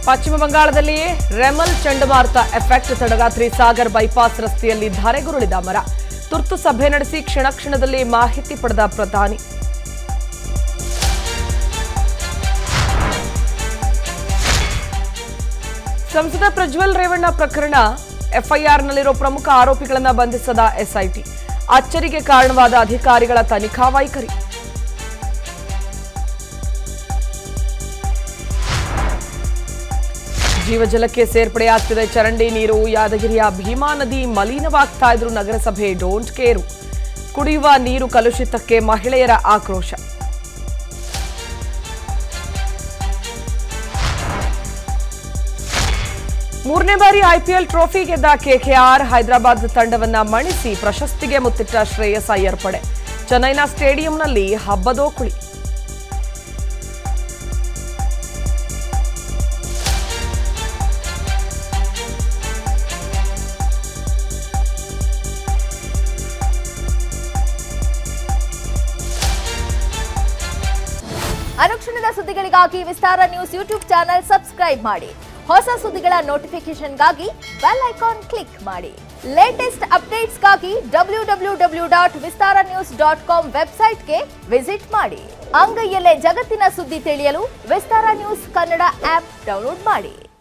ಪಶ್ಚಿಮ ಬಂಗಾಳದಲ್ಲಿ ರೆಮಲ್ ಚಂಡಮಾರುತ ಎಫೆಕ್ಟ್ ತಡರಾತ್ರಿ ಸಾಗರ್ ಬೈಪಾಸ್ ರಸ್ತೆಯಲ್ಲಿ ಧರೆಗುರುಳಿದ ಮರ. ತುರ್ತು ಸಭೆ ನಡೆಸಿ ಕ್ಷಣದಲ್ಲಿ ಮಾಹಿತಿ ಪಡೆದ ಪ್ರಧಾನಿ. ಸಂಸದ ಪ್ರಜ್ವಲ್ ರೇವಣ್ಣ ಪ್ರಕರಣ ಎಫ್ಐಆರ್ನಲ್ಲಿರೋ ಪ್ರಮುಖ ಆರೋಪಿಗಳನ್ನು ಬಂಧಿಸದ ಎಸ್ಐಟಿ. ಅಚ್ಚರಿಗೆ ಕಾರಣವಾದ ಅಧಿಕಾರಿಗಳ ತನಿಖಾ ವೈಖರಿ. ಜೀವಜಲಕ್ಕೆ ಸೇರ್ಪಡೆಯಾಗ್ತಿದೆ ಚರಂಡಿ ನೀರು. ಯಾದಗಿರಿಯ ಭೀಮಾ ನದಿ ಮಲಿನವಾಗ್ತಾ ಇದ್ರು ನಗರಸಭೆ ಡೋಂಟ್ ಕೇರು. ಕುಡಿಯುವ ನೀರು ಕಲುಷಿತಕ್ಕೆ ಮಹಿಳೆಯರ ಆಕ್ರೋಶ. ಮೂರನೇ ಬಾರಿ ಐಪಿಎಲ್ ಟ್ರೋಫಿ ಗೆದ್ದ ಕೆಕೆಆರ್ ಹೈದರಾಬಾದ್ ತಂಡವನ್ನ ಮಣಿಸಿ ಪ್ರಶಸ್ತಿಗೆ ಮುತ್ತಿಟ್ಟ ಶ್ರೇಯಸ್ ಅಯ್ಯರ್ ಪಡೆ. ಚೆನ್ನೈನ ಸ್ಟೇಡಿಯಂನಲ್ಲಿ ಹಬ್ಬದೋಕುಳಿ. ಅನುಕ್ಷಣದ ಸುದ್ದಿಗಳಿಗಾಗಿ ವಿಸ್ತಾರ ನ್ಯೂಸ್ ಯೂಟ್ಯೂಬ್ ಚಾನೆಲ್ ಸಬ್ಸ್ಕ್ರೈಬ್ ಮಾಡಿ. ಹೊಸ ಸುದ್ದಿಗಳ ನೋಟಿಫಿಕೇಶನ್ಗಾಗಿ ಬೆಲ್ ಐಕಾನ್ ಕ್ಲಿಕ್ ಮಾಡಿ. ಲೇಟೆಸ್ಟ್ ಅಪ್ಡೇಟ್ಸ್ಗಾಗಿ www.vistaranews.com ವೆಬ್ಸೈಟ್ಗೆ ವಿಸಿಟ್ ಮಾಡಿ. ಅಂಗೈಯಲ್ಲೇ ಜಗತ್ತಿನ ಸುದ್ದಿ ತಿಳಿಯಲು ವಿಸ್ತಾರ ನ್ಯೂಸ್ ಕನ್ನಡ ಆಪ್ ಡೌನ್ಲೋಡ್ ಮಾಡಿ.